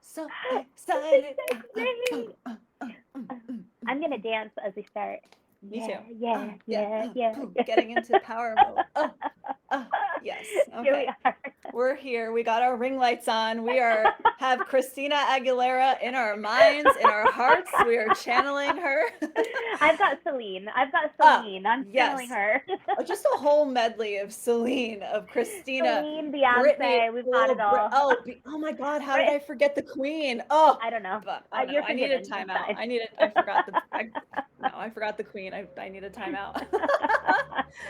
So excited. I'm gonna dance as we start. Me too. Yeah, yeah, Yeah. yeah, yeah. Boom. Getting into power mode. Yes. Here we Okay. are. We're here. We got our ring lights on. We are have Christina Aguilera in our minds, in our hearts. We are channeling her. I've got Celine. Ah, I'm channeling yes. her. Just a whole medley of Celine, of Christina, Celine, Britney, Beyonce, we've had it all. oh my God, how did Brit- I forget the Queen? Oh, I don't know. but oh no, You're I need a forgiven. It's timeout. fine. I forgot no, I forgot the Queen. I need a timeout.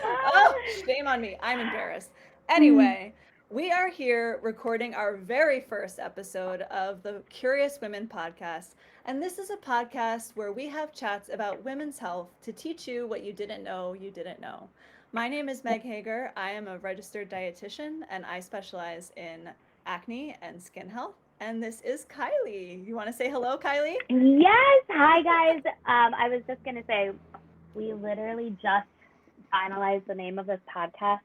Oh, shame on me. I'm embarrassed. Anyway, we are here recording our very first episode of the Curious Women podcast. And this is a podcast where we have chats about women's health to teach you what you didn't know you didn't know. My name is Meg Hager. I am a registered dietitian and I specialize in acne and skin health. And this is Kylie. You want to say hello, Kylie? Yes. Hi, guys. I was just going to say, we literally just finalized the name of this podcast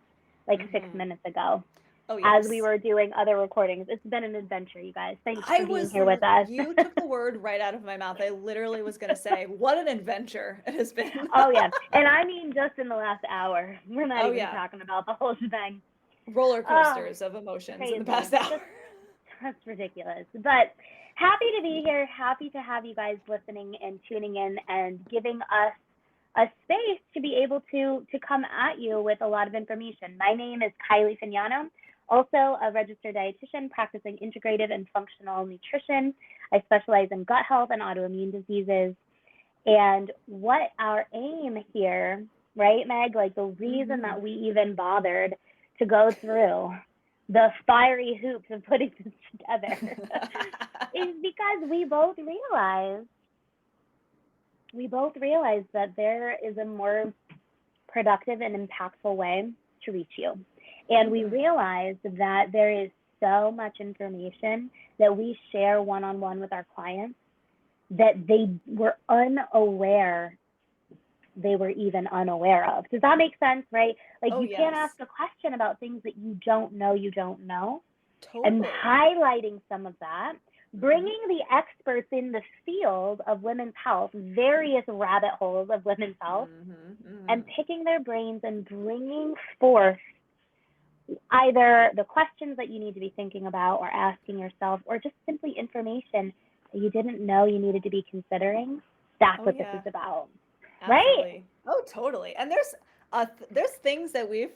like 6 minutes ago Oh, as we yes. were doing other recordings. It's been an adventure, you guys. Thanks I for being was, here with us. you took the word right out of my mouth. I literally was going to say, what an adventure it has been. Oh, yeah. And I mean, just in the last hour. We're not Oh, even yeah. talking about the whole shebang. Roller Oh, coasters of emotions in the crazy. past hour. That's ridiculous. But happy to be here. Happy to have you guys listening and tuning in and giving us a space to be able to come at you with a lot of information. My name is Kylie Fignano, also a registered dietitian practicing integrative and functional nutrition. I specialize in gut health and autoimmune diseases. And what our aim here, right, Meg? Like the reason that we even bothered to go through the fiery hoops of putting this together is because we both realized that there is a more productive and impactful way to reach you. And we realized that there is so much information that we share one-on-one with our clients that they were unaware they were even unaware of. Does that make sense, right? Like Oh, you can't ask yes. a question about things that you don't know. And Totally. highlighting some of that, bringing the experts in the field of women's health, various rabbit holes of women's health, and picking their brains and bringing forth either the questions that you need to be thinking about or asking yourself, or just simply information that you didn't know you needed to be considering. That's Oh, what this is yeah. about, right? Absolutely. Oh, totally. And there's things that we've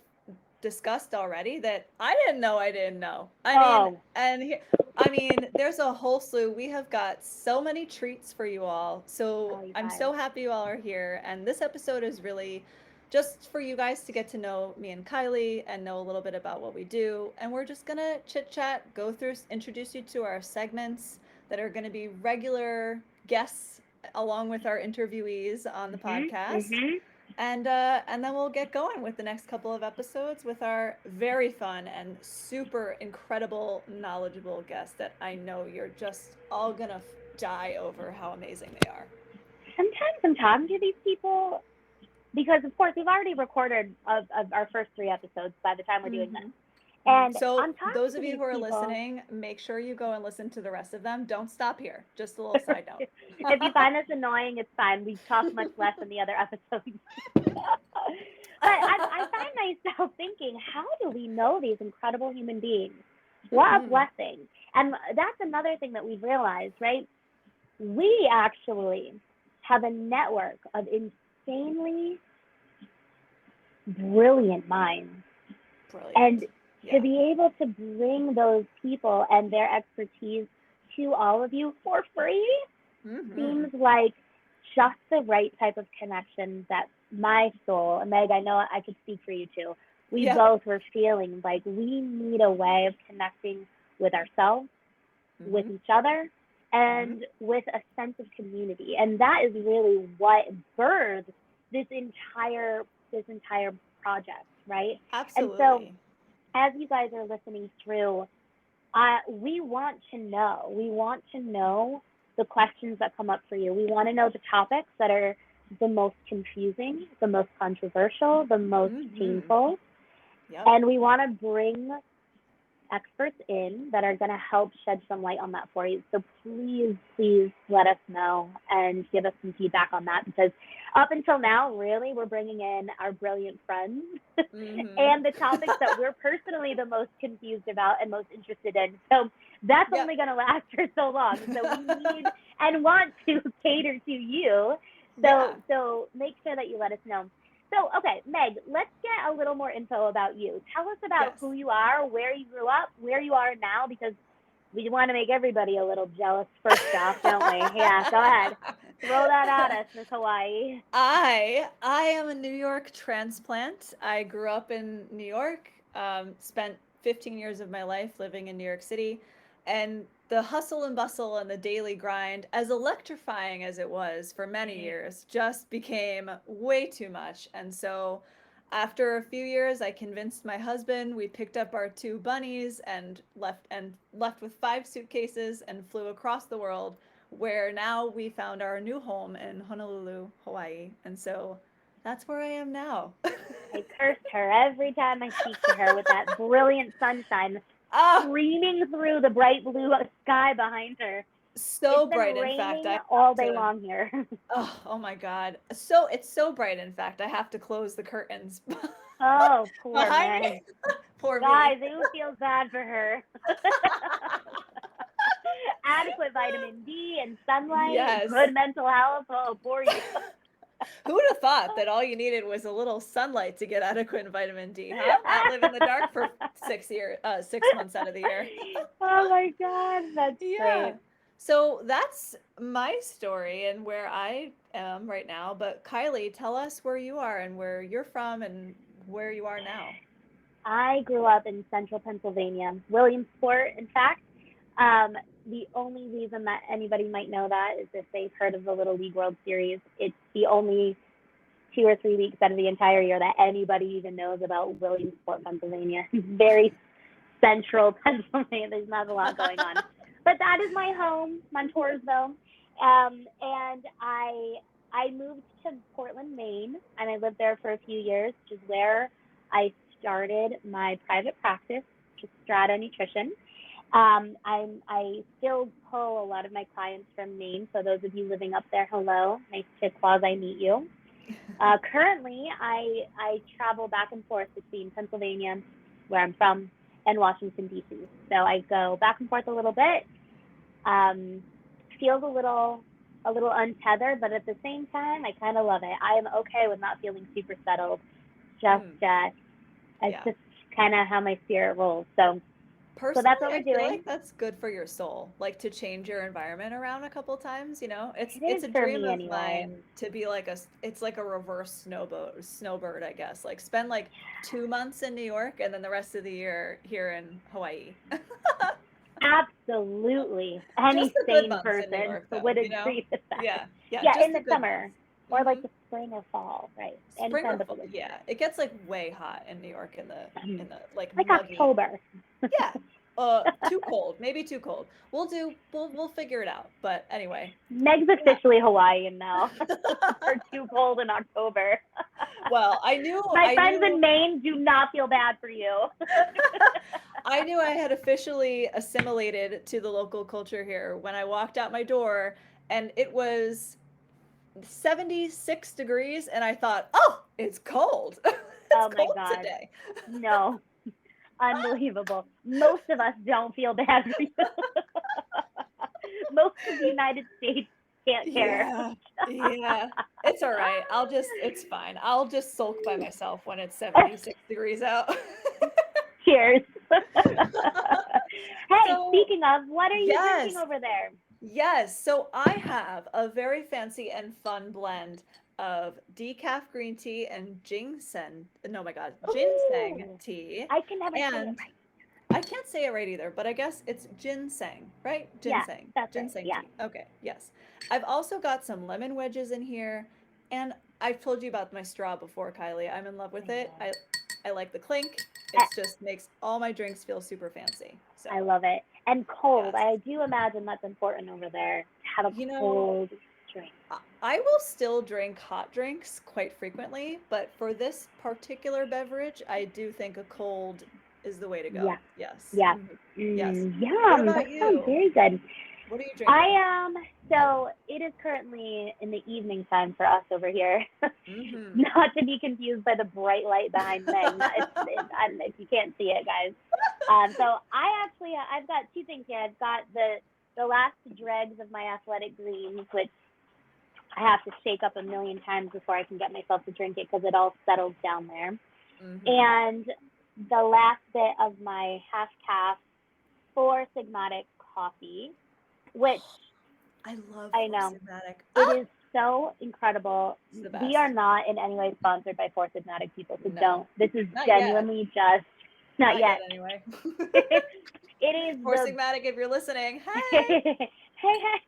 discussed already that I didn't know I didn't know. Oh, I mean, there's a whole slew. We have got so many treats for you all. So oh, you I'm guys. so happy you all are here. And this episode is really just for you guys to get to know me and Kylie and know a little bit about what we do. And we're just gonna chit chat, go through, introduce you to our segments that are gonna be regular guests along with our interviewees on the Mhm, podcast. mhm. And then we'll get going with the next couple of episodes with our very fun and super incredible, knowledgeable guests that I know you're just all gonna die over how amazing they are. Sometimes I'm talking to these people because, of course, we've already recorded of our first 3 episodes by the time we're doing this. And So I'm talking those to of you these who are people. listening, make sure you go and listen to the rest of them. Don't stop here. Just a little side If you note. find us annoying, it's fine. We talk much less in the other episodes. But I find myself thinking, how do we know these incredible human beings? What a blessing. And that's another thing that we've realized, right? We actually have a network of insanely brilliant minds. And Brilliant. to Yeah. be able to bring those people and their expertise to all of you for free seems like just the right type of connection that my soul, and Meg, I know I could speak for you too, we Yep. both were feeling like we need a way of connecting with ourselves, with each other, and with a sense of community. And that is really what birthed this entire project, right? And so Absolutely. as you guys are listening through, we want to know. We want to know the questions that come up for you. We want to know the topics that are the most confusing, the most controversial, the most painful. Yep. And we want to bring experts in that are going to help shed some light on that for you. So please, please let us know and give us some feedback on that, because up until now, really, we're bringing in our brilliant friends Mm-hmm. and the topics that we're personally the most confused about and most interested in. So that's Yep. only going to last for so long. So we need and want to cater to you. Yeah. So make sure that you let us know. So, okay, Meg, let's get a little more info about you. Tell us about Yes. who you are, where you grew up, where you are now, because we want to make everybody a little jealous first off, don't we? Yeah, go ahead. Throw that at us, Miss Hawaii. I am a New York transplant. I grew up in New York, spent 15 years of my life living in New York City, and the hustle and bustle and the daily grind, as electrifying as it was for many years, just became way too much. And so after a few years, I convinced my husband. We picked up our two bunnies and left with 5 suitcases and flew across the world, where now we found our new home in Honolulu, Hawaii. And so that's where I am now. I curse her every time I speak to her with that brilliant sunshine Ah, streaming through the bright blue sky behind her. It's so been bright. In fact, raining I all have day to. long here. Oh my God. So it's so bright. In fact, I have to close the curtains Oh, poor behind me. Meg. Poor me. Guys, it feels bad for her. Adequate vitamin D and sunlight, Yes. good mental health. Oh, poor you. Who would have thought that all you needed was a little sunlight to get adequate vitamin D, huh? Not live in the dark for 6 months out of the year. Oh my God, that's Yeah. great. So that's my story and where I am right now. But Kylie, tell us where you are and where you're from and where you are now. I grew up in central Pennsylvania, Williamsport, in fact. Um, the only reason that anybody might know that is if they've heard of the Little League World Series. It's the only 2 or 3 weeks out of the entire year that anybody even knows about Williamsport, Pennsylvania. Very central Pennsylvania. There's not a lot going on. But that is my home, Montoursville. And I moved to Portland, Maine, and I lived there for a few years, which is where I started my private practice, which is Strata Nutrition. I still pull a lot of my clients from Maine, so those of you living up there, hello, nice to quasi meet you. Currently, I travel back and forth between Pennsylvania, where I'm from, and Washington D.C. So I go back and forth a little bit. Um, Feels a little untethered, but at the same time, I kind of love it. I am okay with not feeling super settled. Just Mm, it's yeah. just kind of how my spirit rolls. So that's Personally, what we're I feel doing. like that's good for your soul, like to change your environment around a couple times, you know? It's It it's is a for dream me of anyway. mine to be like it's like a reverse snowbird, I guess. Like spend like 2 months in New York and then the rest of the year here in Hawaii. Absolutely. Just Any the good sane months in New person York though, would you know? agree with that. Yeah. Yeah, Yeah, just in the the good months. summer or like Mhm. the spring or fall, right? Spring Anytime or but the fall. winter. Yeah. It gets like way hot in New York in the like Like muggy. October. Yeah. Too cold. Maybe too cold. We'll figure it out. But anyway. Meg's Yeah. officially Hawaiian now. For too cold in October. Well, My I friends knew in Maine do not feel bad for you. I knew I had officially assimilated to the local culture here when I walked out my door and it was 76 degrees and I thought, "Oh, it's cold. It's Oh my cold God. today." No. Unbelievable. Most of us don't feel bad for you. Most of the United States can't care. Yeah. Yeah. It's all right. It's fine. I'll just sulk by myself when it's 76 degrees out. Cheers. Hey, So, speaking of, what are you drinking yes. over there? Yes, so I have a very fancy and fun blend of decaf green tea and ginseng. No, my God, ginseng Ooh, tea. I can never say it And right. I can't say it right either, but I guess it's ginseng, right? Yeah, Ginseng, that's right. ginseng Yeah. tea. Okay, yes. I've also got some lemon wedges in here, and I've told you about my straw before, Kylie. I'm in love with it. I like the clink. It just makes all my drinks feel super fancy. I So, love it. And cold. yes. I do imagine that's important over there to have a You know, cold drink. I will still drink hot drinks quite frequently, but for this particular beverage, I do think a cold is the way to Yeah. go. Yes. Yeah. Yes. What Yum. That about sounds you? very good. What are you I drinking? am. So it is currently in the evening time for us over here. Mm-hmm. Not to be confused by the bright light behind Meg. Not, I don't know if you can't see it, guys. So I've got two things here. I've got the last dregs of my athletic greens, which I have to shake up a million times before I can get myself to drink it because it all settles down there. Mm-hmm. And the last bit of my half calf four sigmatic coffee, which I love I Four know Sigmatic. it Ah, is so incredible. it's the We are best. not in any way sponsored by Four Sigmatic people, so No, don't. This is not yet. genuinely just not Not yet, yet. anyway. It is Four the Sigmatic, if you're listening, hey hey. hey.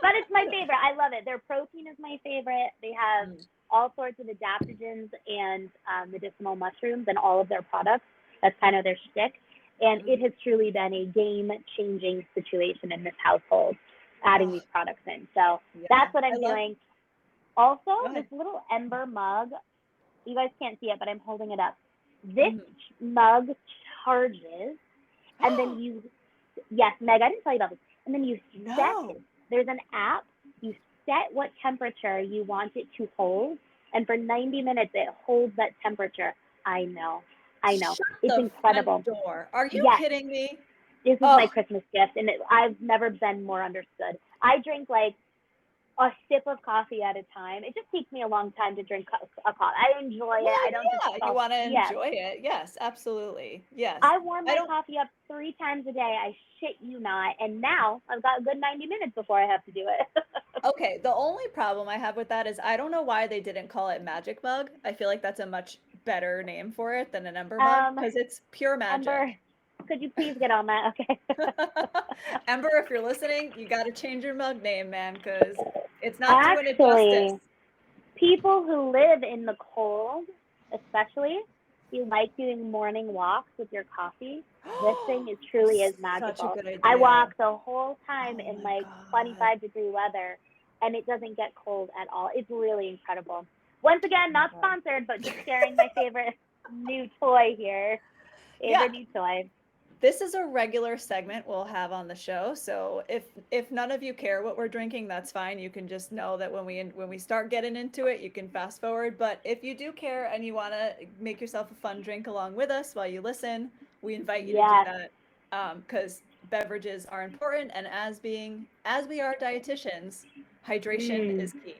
But it's my favorite. I love it. Their protein is my favorite. They have Mm. all sorts of adaptogens and medicinal mushrooms in all of their products. That's kind of their shtick. And it Mhm. has truly been a game changing situation in this household, adding Oh, these products in. So yeah. that's what I I'm love. doing. Also, Go this ahead. little ember mug, you guys can't see it, but I'm holding it up. This Mhm. mug charges, and then you, yes, Meg, I didn't tell you about this. And then you set, No. there's an app, you set what temperature you want it to hold, and for 90 minutes it holds that temperature. I know, I know. Shut It's the front incredible. door. Are you Yes, kidding me? this is my Oh, Christmas gift, and I've never been more understood. I drink like a sip of coffee at a time. It just takes me a long time to drink a coffee. I enjoy it. well, I don't just yeah. You want to yes. enjoy it. Yes, absolutely. Yes. I warm I my don't. coffee up 3 times a day. I shit you not. And now I've got a good 90 minutes before I have to do it. Okay, the only problem I have with that is I don't know why they didn't call it Magic Mug. I feel like that's a much better name for it than an Ember Mug um, because it's pure Ember, magic. could you please get on that? Okay. Ember, if you're listening, you got to change your mug name, man, because it's not doing it Actually, justice. people who live in the cold, especially, if you like doing morning walks with your coffee, this thing is truly is Such a magical. good I idea. walk the whole time Oh in my like God. 25-degree weather, and it doesn't get cold at all. It's really incredible. Once again, Oh my not God. sponsored, but just sharing my favorite new toy here. Yeah, Favorite new toy. this is a regular segment we'll have on the show. So if none of you care what we're drinking, that's fine. You can just know that when we start getting into it, you can fast forward. But if you do care and you want to make yourself a fun drink along with us while you listen, we invite you to do Yes. that because beverages are important. And as we are dietitians, hydration Mm. is key.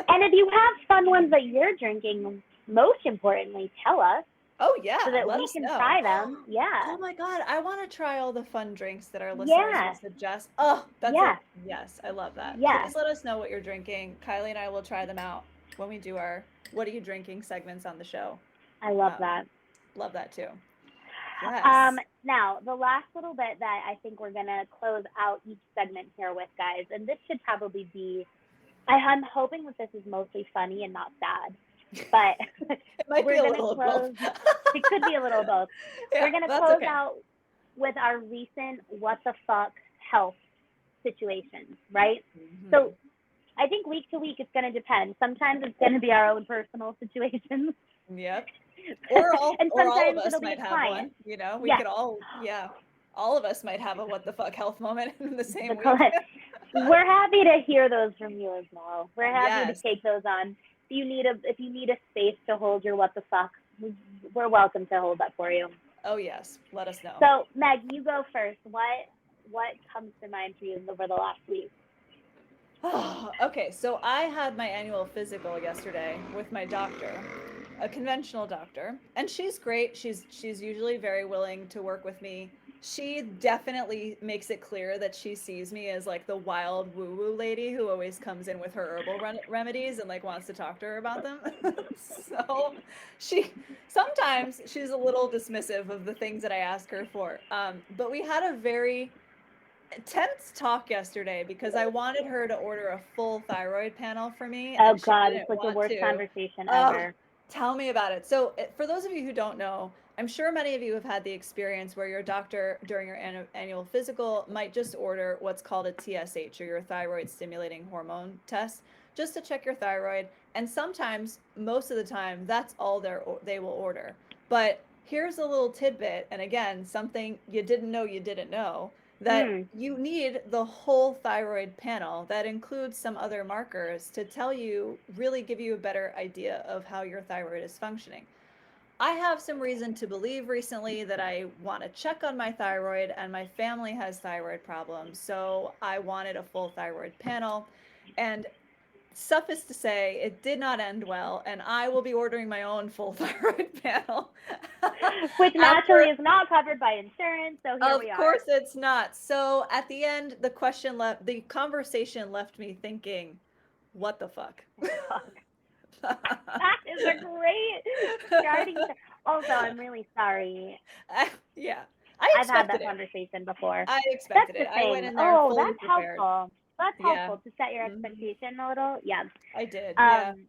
And if you have fun ones that you're drinking, most importantly, tell us Oh so yeah, that let we us can know. try them. Yeah. Oh my God, I want to try all the fun drinks that our listeners will Yeah. suggest. Oh, that's a Yeah. yes, I love that. Yeah. Please let us know what you're drinking. Kylie and I will try them out when we do our What Are You Drinking segments on the show. I love Um, that. love that too. Yes. Now, the last little bit that I think we're going to close out each segment here with, guys, and this should probably be, I'm hoping that this is mostly funny and not sad, but It might be we're a going to little of both. close, it could be a little of both. We're Yeah, going to that's close okay. out with our recent what the fuck health situations, right? Hmm. So I think week to week it's going to depend. Sometimes it's going to be our own personal situations, Yep. Or all and or all of sometimes us it'll be might a have client. one, you know. We Yes, could all, yeah. All of us might have a what the fuck health moment in the the same week. client. We're happy to hear those from you as well. We're happy to Yes. take those on. If you need a space to hold your what the fuck, we're welcome to hold that for you. Oh yes. Let us know. So Meg, you go first. What comes to mind for you over the last week? Okay, so I had my annual physical yesterday with my doctor, a conventional doctor, and she's great. She's usually very willing to work with me. She definitely makes it clear that she sees me as like the wild woo-woo lady who always comes in with her herbal remedies and like wants to talk to her about them. So she sometimes she's a little dismissive of the things that I ask her for. But we had a very tense talk yesterday because I wanted her to order a full thyroid panel for me Oh and she God, it's didn't like the want worst to. conversation Oh, ever. tell me about it. So, for those of you who don't know, I'm sure many of you have had the experience where your doctor during your annual physical might just order what's called a TSH or your thyroid stimulating hormone test just to check your thyroid. And sometimes, most of the time, that's all they will order. But here's a little tidbit, and again, something you didn't know, that Mm. you need the whole thyroid panel that includes some other markers to really give you a better idea of how your thyroid is functioning. I have some reason to believe recently that I want to check on my thyroid, and my family has thyroid problems, so I wanted a full thyroid panel. And suffice to say, it did not end well, and I will be ordering my own full thyroid panel. Which naturally After, is not covered by insurance, so here of we are. course, it's not. So at the end, the conversation left me thinking, what the fuck? Fuck. That is a great starting. Also, I'm really sorry. Yeah, I I've had expected that it. conversation before. I That's expected the it. I went thing. in there Oh, fully that's prepared. helpful. That's Yeah. helpful to set your Hmm. expectation a little. Yeah. I did. Yeah. Um,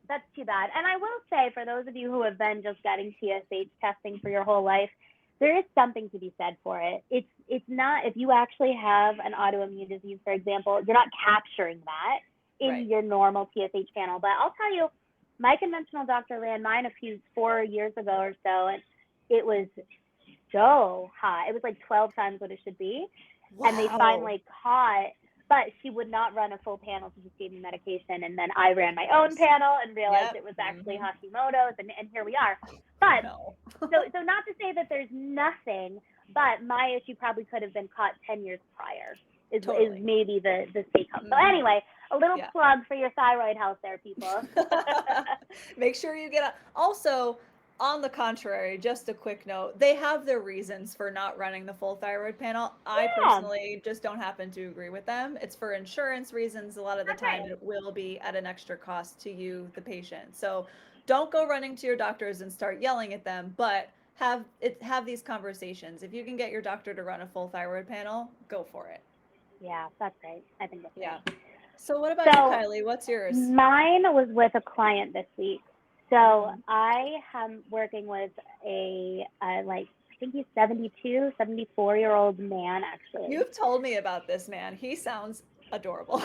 that's too bad. And I will say, for those of you who have been just getting TSH testing for your whole life, there is something to be said for it. It's not, if you actually have an autoimmune disease, for example, you're not capturing that in Right. your normal TSH panel. But I'll tell you, my conventional doctor ran mine 4 years ago or so, and it was so high. It was like 12 times what it should be. And they Wow. finally caught, but she would not run a full panel. She just gave me medication. And then I ran Of my own course. panel and realized Yep. it was actually Hmm. Hashimoto's. And here we are. Oh But no. so not to say that there's nothing, but my issue probably could have been caught 10 years prior is Totally. maybe the take home. So Hmm. anyway, a little Yeah. plug for your thyroid health there, people. Make sure you get a. Also, on the contrary, just a quick note, they have their reasons for not running the full thyroid panel. I Yeah, personally just don't happen to agree with them. It's for insurance reasons. A lot of the that's time, right. it will be at an extra cost to you, the patient. So don't go running to your doctors and start yelling at them, but have these conversations. If you can get your doctor to run a full thyroid panel, go for it. Yeah, that's right. I think that's Yeah. right. So what about you, So Kylie? What's yours? mine was with a client this week. So Mm. I am working with like, I think he's 72, 74-year-old man, actually. You've told me about this man. He sounds adorable.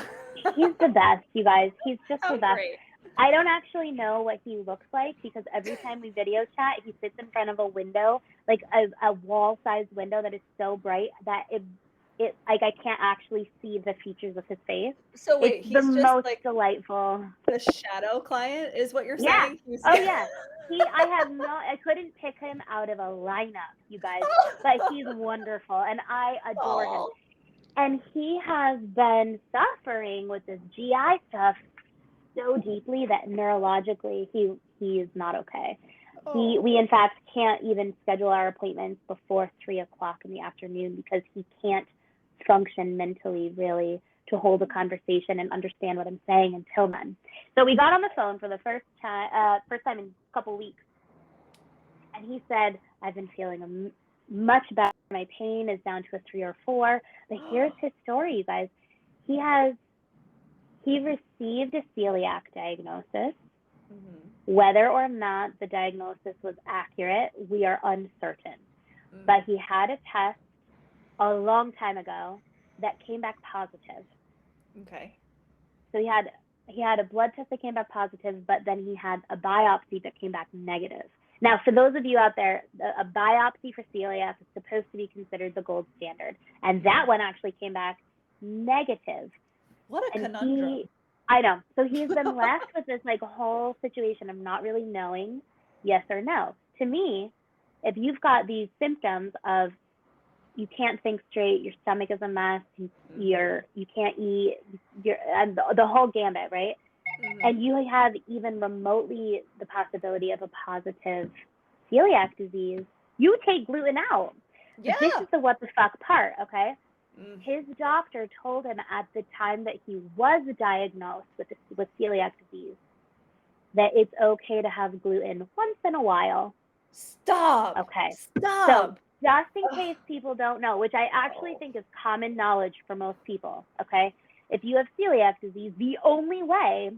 He's the best, you guys. He's just the How best. great. I don't actually know what he looks like because every time we video chat, he sits in front of a window, like a wall-sized window that is so bright that it like I can't actually see the features of his face. So It's wait, the he's just most like delightful. the shadow client is what you're Yeah. saying? He's Oh yeah. I couldn't pick him out of a lineup, you guys, but he's wonderful and I adore him. Oh. And he has been suffering with this GI stuff so deeply that neurologically he is not okay. We Oh. in fact can't even schedule our appointments before 3 o'clock in the afternoon because he can't function mentally really to hold a conversation and understand what I'm saying until then. So we got on the phone for the first time in a couple weeks, and he said, "I've been feeling much better. My pain is down to a 3 or 4." But here's his story, you guys. He has he received a celiac diagnosis. Mhm. Whether or not the diagnosis was accurate, we are uncertain. But he had a test a long time ago that came back positive. Okay. So he had a blood test that came back positive, but then he had a biopsy that came back negative. Now, for those of you out there, a biopsy for celiac is supposed to be considered the gold standard, and that one actually came back negative. What a And conundrum. I know. So he's been left with this like whole situation of not really knowing yes or no. To me, if you've got these symptoms of you can't think straight, your stomach is a mess, you can't eat, and the whole gambit, right? Mhm. And you have even remotely the possibility of a positive celiac disease, you take gluten out. But this Yeah. is the what the fuck part, okay? Mm. His doctor told him at the time that he was diagnosed with celiac disease that it's okay to have gluten once in a while. Stop. Okay. So Stop. just in Ugh. case people don't know, which I actually Oh. think is common knowledge for most people, okay? If you have celiac disease, the only way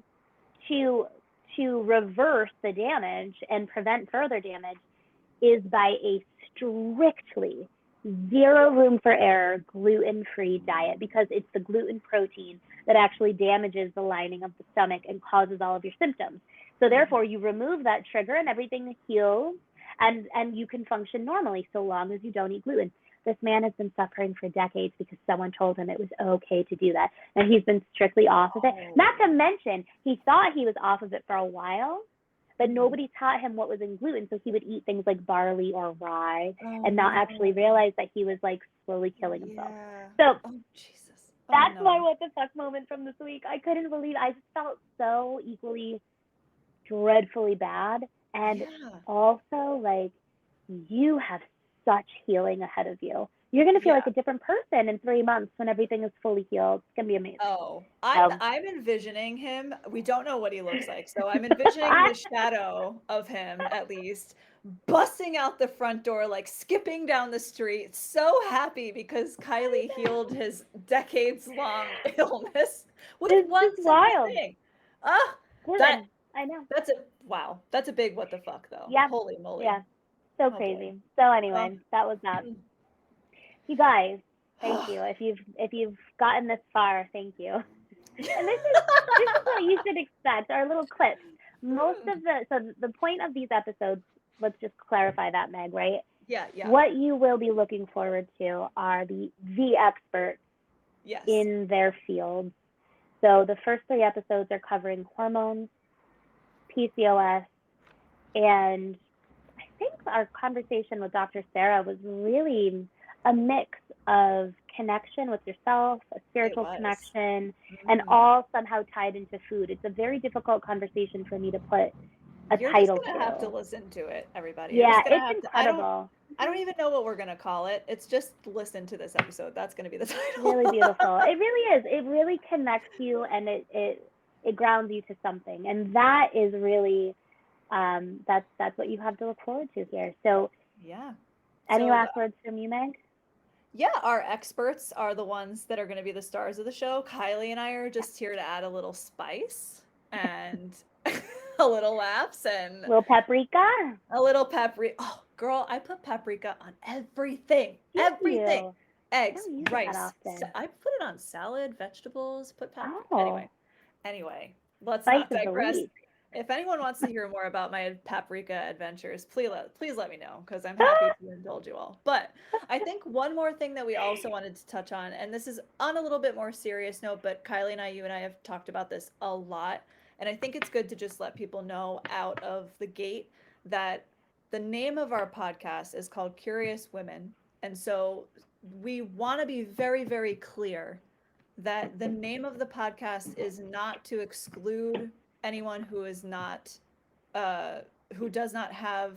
to reverse the damage and prevent further damage is by a strictly zero room for error gluten-free diet because it's the gluten protein that actually damages the lining of the stomach and causes all of your symptoms. So therefore, you remove that trigger and everything heals and you can function normally so long as you don't eat gluten. This man has been suffering for decades because someone told him it was okay to do that, and he's been strictly off of it. Not to mention, he thought he was off of it for a while, but nobody taught him what was in gluten, so he would eat things like barley or rye and not actually realize that he was like slowly killing himself. So Jesus. that's my what the fuck moment from this week. I couldn't believe I just felt so equally dreadfully bad, and also like you have such healing ahead of you. You're gonna feel like a different person in 3 months when everything is fully healed. It's gonna be amazing. Oh, I'm envisioning him. We don't know what he looks like, so I'm envisioning the shadow of him at least busting out the front door, like skipping down the street, so happy because Kylie healed his decades-long illness with one simple wild. thing. I know. That's a big what the fuck though. Yeah. Holy moly. Yeah. So crazy. So anyway, that was that. You guys, thank you. If you've gotten this far, thank you. And this is what you should expect. Our little clips. The point of these episodes, let's just clarify that, Meg, right? Yeah. What you will be looking forward to are the experts in their field. So the first 3 episodes are covering hormones, PCOS, and I think our conversation with Dr. Sarah was really a mix of connection with yourself, a spiritual connection, and all somehow tied into food. It's a very difficult conversation for me to put a You're title just gonna to. have to listen to it, everybody. Yeah, it's incredible. I don't even know what we're gonna call it. It's just listen to this episode. That's gonna be the title. Really beautiful. It really is. It really connects you, and it grounds you to something, and that is really that's what you have to look forward to here. So any last words from you, Meg? Yeah, our experts are the ones that are going to be the stars of the show. Kylie and I are just here to add a little spice and a little laughs and a little paprika. Oh, girl, I put paprika on everything. Everything. Eggs, rice. I put it on salad, vegetables, put paprika. Anyway, let's not digress. If anyone wants to hear more about my paprika adventures, please let me know because I'm happy to indulge you all. But I think one more thing that we also wanted to touch on, and this is on a little bit more serious note, but Kylie and you and I have talked about this a lot, and I think it's good to just let people know out of the gate that the name of our podcast is called Curious Women. And so we want to be very, very clear that the name of the podcast is not to exclude anyone who is not who does not have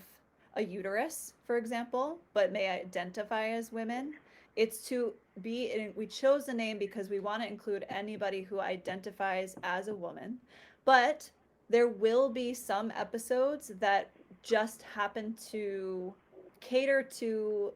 a uterus, for example, but may identify as women. It's to be, we chose the name because we want to include anybody who identifies as a woman, but there will be some episodes that just happen to cater to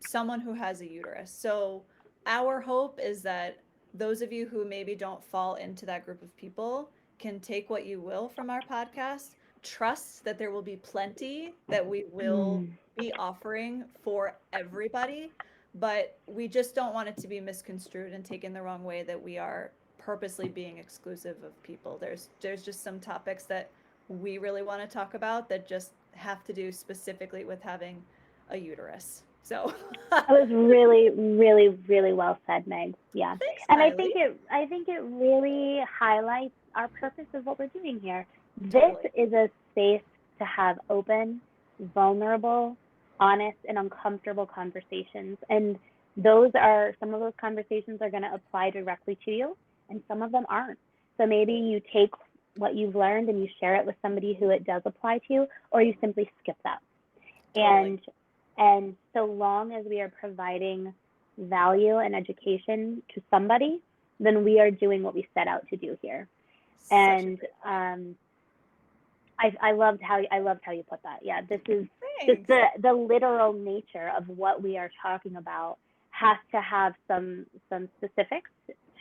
someone who has a uterus. So our hope is that those of you who maybe don't fall into that group of people can take what you will from our podcast, trust that there will be plenty that we will be offering for everybody, but we just don't want it to be misconstrued and taken the wrong way that we are purposely being exclusive of people. There's just some topics that we really want to talk about that just have to do specifically with having a uterus. So that was really, really, really well said, Meg. Yeah. Thanks, and Kylie. I think it really highlights our purpose of what we're doing here. This is a space to have open, vulnerable, honest, and uncomfortable conversations. And some of those conversations are going to apply directly to you, and some of them aren't. So maybe you take what you've learned and you share it with somebody who it does apply to, or you simply skip that. And so long as we are providing value and education to somebody, then we are doing what we set out to do here. And I loved how you put that. Yeah, this is just the literal nature of what we are talking about has to have some specifics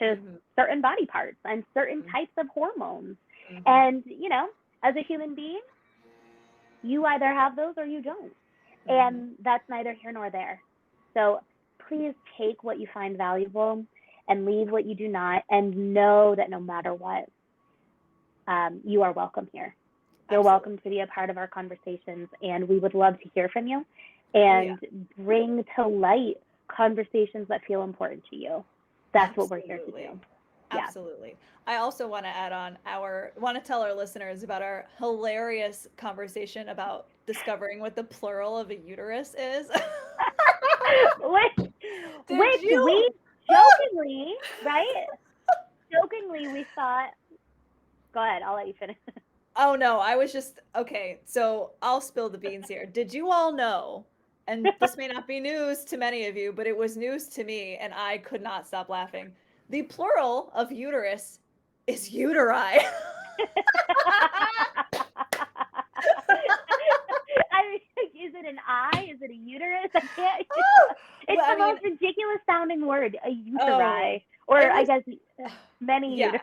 to certain body parts and certain types of hormones. And as a human being, you either have those or you don't. And that's neither here nor there. So please take what you find valuable and leave what you do not, and know that no matter what, you are welcome here. You're Absolutely. welcome to be a part of our conversations, and we would love to hear from you Oh yeah. and bring to light conversations that feel important to you. That's what we're here to Absolutely. do. Yeah. Absolutely. I also want to add on want to tell our listeners about our hilarious conversation about discovering what the plural of a uterus is. which, Did which you? we jokingly, right? Jokingly, we thought, go ahead, I'll let you finish. Oh no, I was just okay. So I'll spill the beans here. Did you all know? And this may not be news to many of you, but it was news to me, and I could not stop laughing. The plural of uterus is uteri. I mean, is it an eye? Is it a uterus? I can't. Oh, It's well, I the mean, most ridiculous sounding word, a oh, uteri, or it I was, guess many yeah. uteri.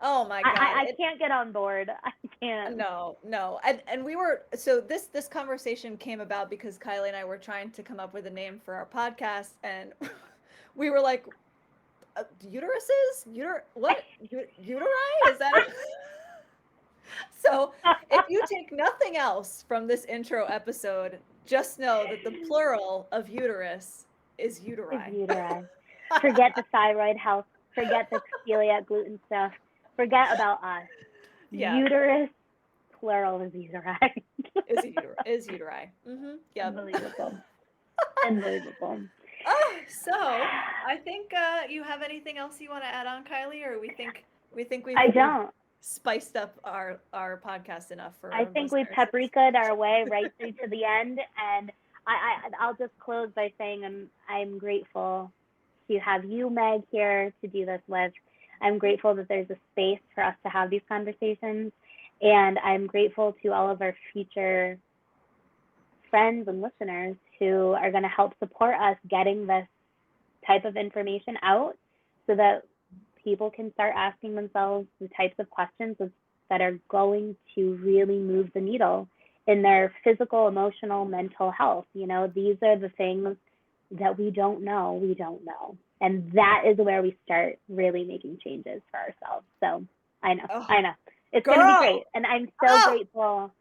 Oh my I, God. I, I can't get on board. I can't. No, no. And we were so this conversation came about because Kylie and I were trying to come up with a name for our podcast, and we were like, uteruses? What? Uteri? Is that it? So, if you take nothing else from this intro episode, just know that the plural of uterus is Is uteri. uteri. Forget the thyroid health. Forget the celiac gluten stuff. Forget about us. Yeah, Uterus, plural is uteri. is uteri. Mm-hmm. Yep. Unbelievable. Unbelievable. Oh, so I think you have anything else you want to add on, Kylie, or we think I we've don't. spiced up our podcast enough for I our think we listeners. paprika'd our way right through to the end, and I'll just close by saying I'm grateful to have you, Meg, here to do this with. I'm grateful that there's a space for us to have these conversations, and I'm grateful to all of our future friends and listeners who are going to help support us getting this type of information out so that people can start asking themselves the types of questions that are going to really move the needle in their physical, emotional, mental health. You know, these are the things that we don't know, And that is where we start really making changes for ourselves. So I know, Oh, I know. It's going to be girl. great. And I'm so Oh, grateful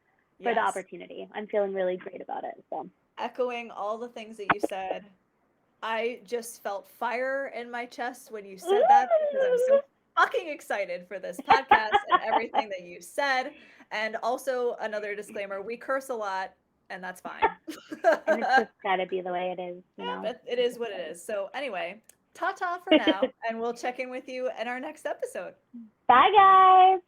for the yes. opportunity. I'm feeling really great about it. So Echoing all the things that you said. I just felt fire in my chest when you said that because I'm so fucking excited for this podcast and everything that you said. And also, another disclaimer, we curse a lot, and that's fine. and it's just got to be the way it is, you Yeah, know. but it It's is just what it gotta is. So, anyway, ta ta for now, and we'll check in with you in our next episode. Bye, guys.